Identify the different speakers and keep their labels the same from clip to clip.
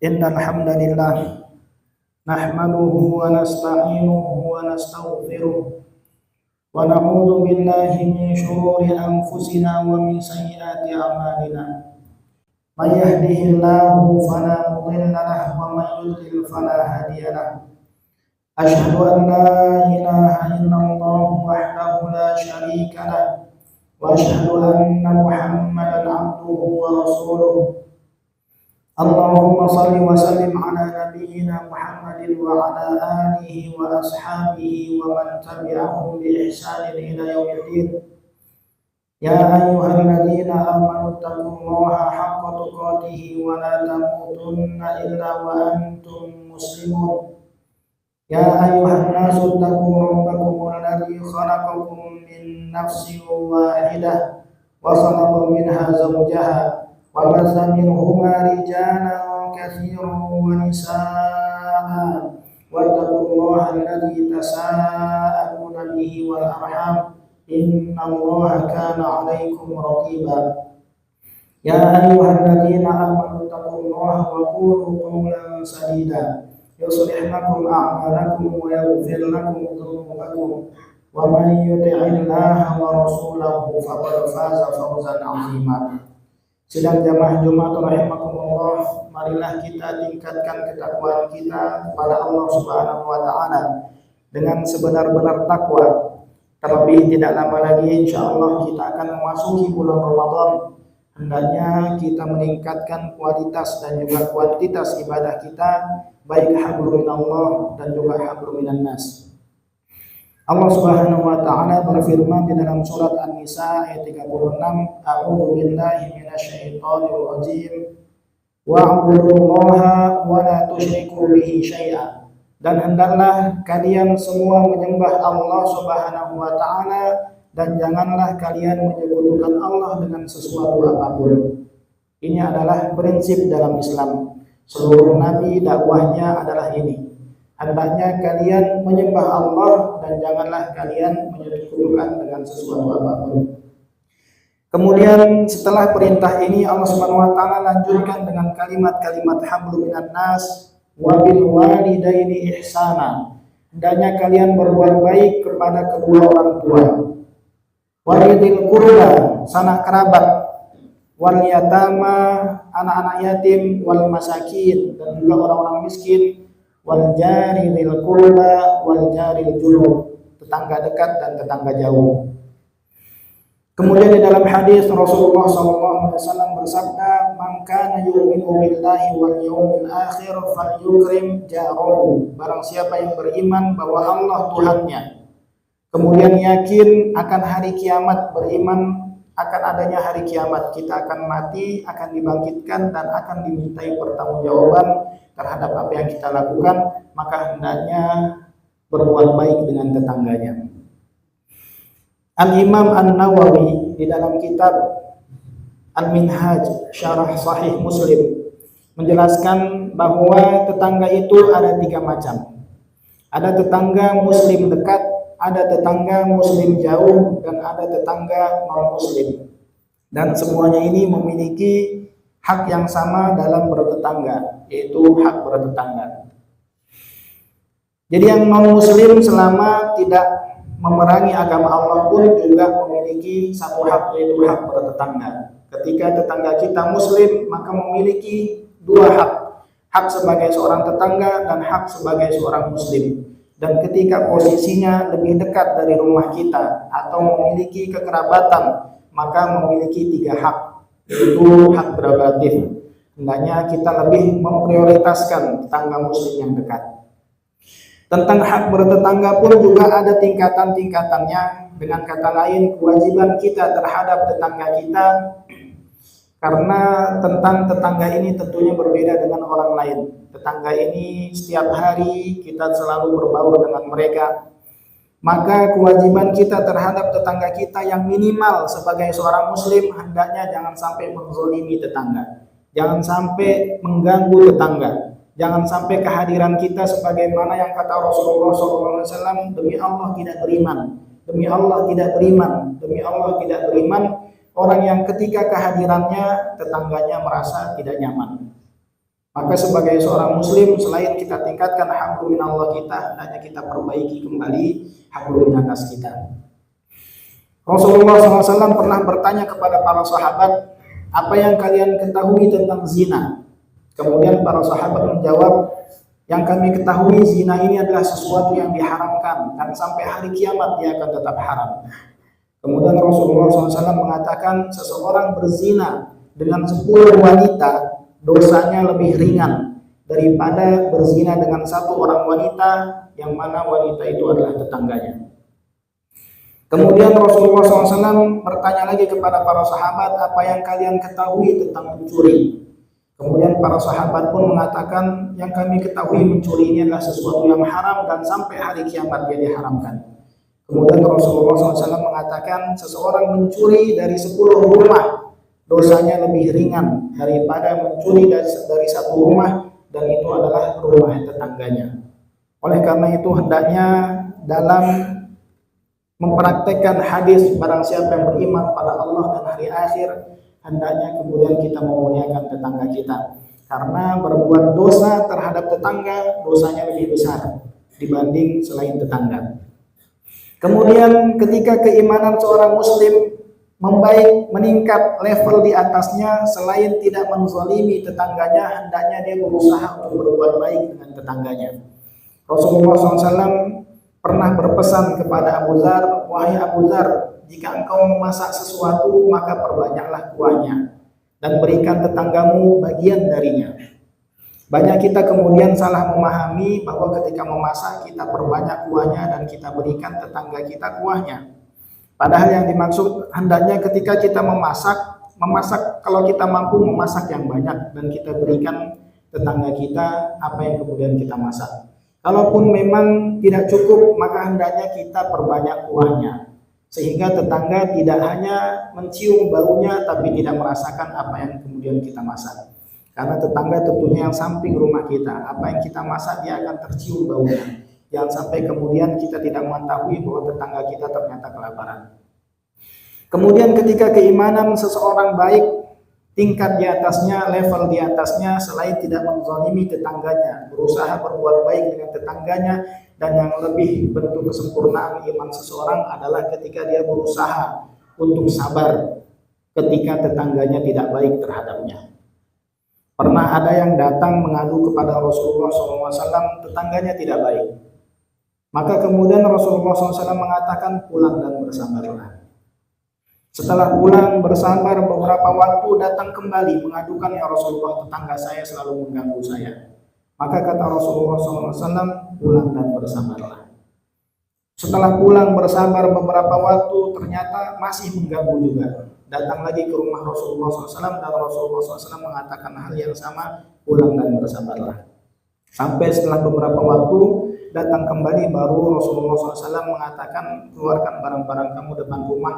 Speaker 1: Innal hamdalillah nahmaduhu wa nasta'inuhu wa nastaghfiruh wa na'udzu billahi min shururi anfusina wa min sayyiati a'malina. May yahdihillahu fala mudilla lahu wa may yudlil fala hadiya lahu. Asyhadu an la ilaha illallah wahdahu la syarika lahu wa asyhadu anna Muhammadan 'abduhu wa rasuluh. Allahumma salli wa sallim ala nabiyyina Muhammadin wa ala alihi wa ashabihi wa man tabi'ahum bi ihsanin ila yaumiddin. Ya ayyuhalladzina amanu taqullaha haqqa tuqatih wa la tamutunna illa wa antum muslimun. Ya ayyuhan nasu taqu rabbakum alladzi khalaqakum min nafsin wahidah wa khalaqa minha zawjaha وَبَثَّ مِنْهُمَا رِجَالًا كَثِيرًا وَنِسَاءً وَاتَّقُوا اللَّهَ الَّذِي تَسَاءَلُونَ بِهِ وَالْأَرْحَامَ إِنَّ اللَّهَ كَانَ عَلَيْكُمْ رَقِيبًا. يَا أَيُّهَا الَّذِينَ آمَنُوا اتَّقُوا اللَّهَ وَقُولُوا قَوْلًا سَدِيدًا يُصْلِحْ لَكُمْ أَعْمَالَكُمْ وَيَغْفِرْ لَكُمْ ذُنُوبَكُمْ وَمَن يُطِعِ اللَّهَ وَرَسُولَهُ فَقَدْ فَازَ فَوْزًا عَظِيمًا. Sidang jamaah Jumat rahimakumullah, marilah kita tingkatkan ketakwaan kita kepada Allah Subhanahu wa taala dengan sebenar-benar takwa. Terlebih tidak lama lagi insyaallah kita akan memasuki bulan Ramadan. Hendaknya kita meningkatkan kualitas dan juga kuantitas ibadah kita, baik hablum minallah dan juga hablum minan nas. Allah Subhanahu wa taala berfirman di dalam surat An-Nisa ayat 36, A'udzu billahi minasyaitonir rajim. Wa'budullaha wa la tusyriku bihi syai'a. Dan hendaklah kalian semua menyembah Allah Subhanahu wa taala dan janganlah kalian menyekutukan Allah dengan sesuatu apapun. Ini adalah prinsip dalam Islam. Seluruh nabi dakwahnya adalah ini. Hendaknya kalian menyembah Allah dan janganlah kalian menyekutukan dengan sesuatu apapun. Kemudian setelah perintah ini Allah Subhanahu wa taala lanjutkan dengan kalimat-kalimat hablum minan nas wa bil walidaini ihsana. Hendaknya kalian berbuat baik kepada kedua orang tua. Walidil qurba, sanak kerabat, wal yatama, anak-anak yatim, wal masakin, dan juga orang-orang miskin, wal jari lil qurba wal jaril junub, tetangga dekat dan tetangga jauh. Kemudian di dalam hadis Rasulullah SAW bersabda, "Man kana yu'minu billahi wal yawmil akhir falyukrim jarahu." Barang siapa yang beriman bahwa Allah Tuhannya, kemudian yakin akan hari kiamat, beriman akan adanya hari kiamat, kita akan mati, akan dibangkitkan dan akan dimintai pertanggungjawaban terhadap apa yang kita lakukan, maka hendaknya berbuat baik dengan tetangganya. Al-Imam An-Nawawi di dalam kitab Al-Minhaj Syarah Sahih Muslim menjelaskan bahwa tetangga itu ada 3 macam. Ada tetangga muslim dekat, ada tetangga muslim jauh, dan ada tetangga non-muslim. Dan semuanya ini memiliki hak yang sama dalam bertetangga, yaitu hak bertetangga. Jadi yang non-muslim selama tidak memerangi agama Allah pun juga memiliki satu hak, yaitu hak bertetangga. Ketika tetangga kita muslim, maka memiliki 2 hak. Hak sebagai seorang tetangga dan hak sebagai seorang muslim. Dan ketika posisinya lebih dekat dari rumah kita atau memiliki kekerabatan, maka memiliki 3 hak, yaitu hak prerogatif. Hendaknya kita lebih memprioritaskan tetangga muslim yang dekat. Tentang hak bertetangga pun juga ada tingkatan-tingkatannya. Dengan kata lain, kewajiban kita terhadap tetangga kita, karena tentang tetangga ini tentunya berbeda dengan orang lain. Tetangga ini setiap hari kita selalu berbaur dengan mereka. Maka kewajiban kita terhadap tetangga kita yang minimal sebagai seorang muslim, hendaknya jangan sampai menzalimi tetangga. Jangan sampai mengganggu tetangga. Jangan sampai kehadiran kita sebagaimana yang kata Rasulullah SAW, demi Allah tidak beriman, demi Allah tidak beriman, demi Allah tidak beriman, orang yang ketika kehadirannya tetangganya merasa tidak nyaman. Maka sebagai seorang muslim, selain kita tingkatkan hablum minallah kita, hendaknya kita perbaiki kembali hablum minanas kita. Rasulullah SAW pernah bertanya kepada para sahabat, apa yang kalian ketahui tentang zina? Kemudian para sahabat menjawab, yang kami ketahui zina ini adalah sesuatu yang diharamkan dan sampai hari kiamat dia akan tetap haram. Kemudian Rasulullah SAW mengatakan, seseorang berzina dengan 10 wanita dosanya lebih ringan daripada berzina dengan 1 orang wanita yang mana wanita itu adalah tetangganya. Kemudian Rasulullah SAW bertanya lagi kepada para sahabat, apa yang kalian ketahui tentang mencuri? Kemudian para sahabat pun mengatakan, yang kami ketahui mencuri ini adalah sesuatu yang haram dan sampai hari kiamat dia diharamkan. Kemudian Rasulullah SAW mengatakan, seseorang mencuri dari 10 rumah dosanya lebih ringan daripada mencuri dari 1 rumah, dan itu adalah rumah tetangganya. Oleh karena itu hendaknya dalam mempraktekkan hadis barang siapa yang beriman pada Allah dan hari akhir, hendaknya kemudian kita memuliakan tetangga kita, karena berbuat dosa terhadap tetangga dosanya lebih besar dibanding selain tetangga. Kemudian ketika keimanan seorang muslim membaik, meningkat level di atasnya, selain tidak menzalimi tetangganya, hendaknya dia berusaha untuk berbuat baik dengan tetangganya. Rasulullah SAW pernah berpesan kepada Abu Dzar, wahai Abu Dzar, jika engkau memasak sesuatu maka perbanyaklah kuahnya dan berikan tetanggamu bagian darinya. Banyak kita kemudian salah memahami bahwa ketika memasak kita perbanyak kuahnya dan kita berikan tetangga kita kuahnya. Padahal yang dimaksud hendaknya ketika kita memasak kalau kita mampu memasak yang banyak dan kita berikan tetangga kita apa yang kemudian kita masak. Kalaupun memang tidak cukup, maka hendaknya kita perbanyak kuahnya, sehingga tetangga tidak hanya mencium baunya tapi tidak merasakan apa yang kemudian kita masak. Karena tetangga tentunya yang samping rumah kita, apa yang kita masak dia akan tercium baunya. Jangan sampai kemudian kita tidak mengetahui bahwa tetangga kita ternyata kelaparan. Kemudian ketika keimanan seseorang baik, tingkat di atasnya, level di atasnya, selain tidak menzalimi tetangganya, berusaha berbuat baik dengan tetangganya, dan yang lebih bentuk kesempurnaan iman seseorang adalah ketika dia berusaha untuk sabar ketika tetangganya tidak baik terhadapnya. Pernah ada yang datang mengadu kepada Rasulullah SAW, tetangganya tidak baik. Maka kemudian Rasulullah SAW mengatakan, pulang dan bersabarlah. Setelah pulang bersabar beberapa waktu, datang kembali mengadukan, ya Rasulullah, tetangga saya selalu mengganggu saya. Maka kata Rasulullah SAW, pulang dan bersabarlah. Setelah pulang bersabar beberapa waktu, ternyata masih mengganggu juga. Datang lagi ke rumah Rasulullah SAW dan Rasulullah SAW mengatakan hal yang sama, pulang dan bersabarlah. Sampai setelah beberapa waktu datang kembali, baru Rasulullah SAW mengatakan, keluarkan barang-barang kamu depan rumah.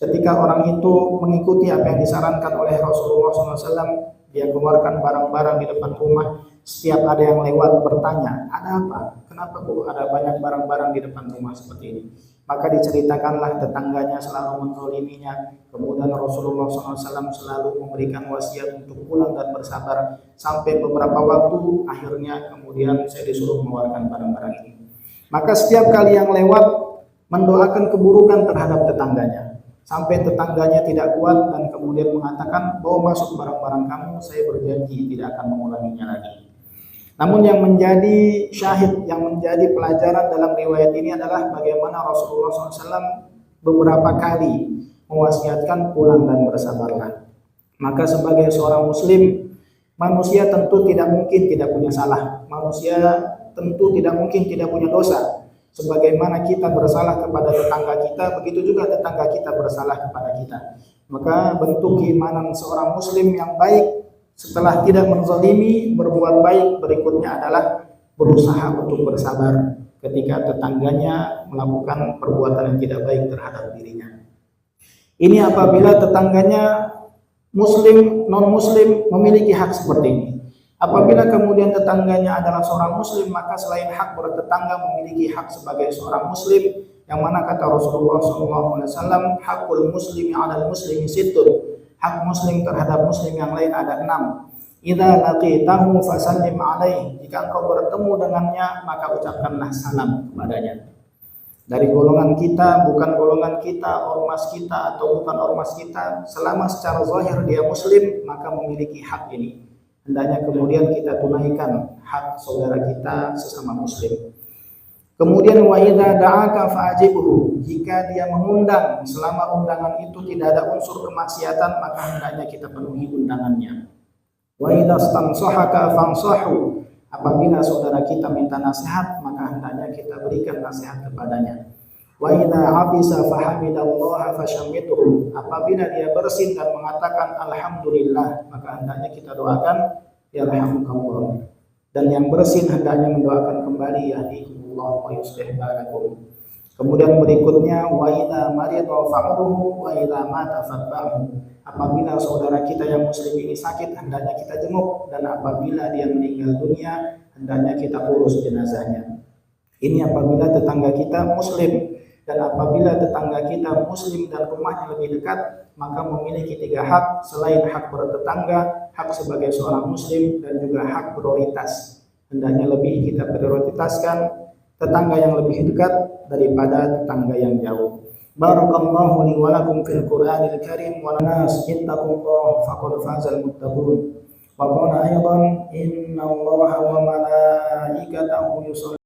Speaker 1: Ketika orang itu mengikuti apa yang disarankan oleh Rasulullah SAW, dia keluarkan barang-barang di depan rumah. Setiap ada yang lewat bertanya, ada apa? Kenapa kok ada banyak barang-barang di depan rumah seperti ini? Maka diceritakanlah tetangganya selalu menzaliminya. Kemudian Rasulullah SAW selalu memberikan wasiat untuk pulang dan bersabar. Sampai beberapa waktu, akhirnya kemudian saya disuruh mengeluarkan barang-barang ini. Maka setiap kali yang lewat mendoakan keburukan terhadap tetangganya, sampai tetangganya tidak kuat dan kemudian mengatakan, bawa masuk barang-barang kamu, saya berjanji tidak akan mengulanginya lagi. Namun yang menjadi syahid, yang menjadi pelajaran dalam riwayat ini adalah bagaimana Rasulullah SAW beberapa kali mewasiatkan pulang dan bersabarlah. Maka sebagai seorang muslim, Manusia tentu tidak mungkin tidak punya salah. Manusia tentu tidak mungkin tidak punya dosa. Sebagaimana kita bersalah kepada tetangga kita, begitu juga tetangga kita bersalah kepada kita. Maka bentuk keimanan seorang muslim yang baik setelah tidak menzalimi, berbuat baik berikutnya adalah berusaha untuk bersabar ketika tetangganya melakukan perbuatan yang tidak baik terhadap dirinya. Ini apabila tetangganya muslim, non-muslim memiliki hak seperti ini. Apabila kemudian tetangganya adalah seorang muslim, maka selain hak bertetangga memiliki hak sebagai seorang muslim, yang mana kata Rasulullah SAW, hakul muslimi 'alal muslimi sittun. Hak muslim terhadap muslim yang lain ada 6. Idza laqitahu fasallim 'alaihi. Jika engkau bertemu dengannya, maka ucapkanlah salam kepadanya. Dari golongan kita, bukan golongan kita, ormas kita atau bukan ormas kita, selama secara zahir dia muslim, maka memiliki hak ini. Hendaknya kemudian kita tunaikan hak saudara kita sesama muslim. Kemudian wa idza da'aka fa'ajibhu. Jika dia mengundang, selama undangan itu tidak ada unsur kemaksiatan, maka hendaknya kita penuhi undangannya. Wa idza stansahaka fansahu. Apabila saudara kita minta nasihat, maka hendaknya kita berikan nasihat kepadanya. Wa idza 'abisa fahamidallaha fashammithu. Apabila dia bersin dan mengatakan alhamdulillah, maka hendaknya kita doakan yarhamukallah. Dan yang bersin hendaknya mendoakan kembali yahdikumullah wa yuslih balakum. Kemudian berikutnya wa idza marida fa'uduhu wa idza mata fatba'hu. Apabila saudara kita yang muslim ini sakit, hendaknya kita jenguk, dan apabila dia meninggal dunia, hendaknya kita urus jenazahnya. Ini apabila tetangga kita muslim. Dan apabila tetangga kita muslim dan rumahnya lebih dekat, maka memiliki 3 hak selain hak bertetangga, hak sebagai seorang muslim, dan juga hak prioritas. Hendaknya lebih kita prioritaskan tetangga yang lebih dekat daripada tetangga yang jauh. Barakallahu li wa lakum fil Qur'anil Karim wa nas ittaqullaha faqad fazal muttaqun. Wa qala aidan innallaha wa malaikatahu yusholluna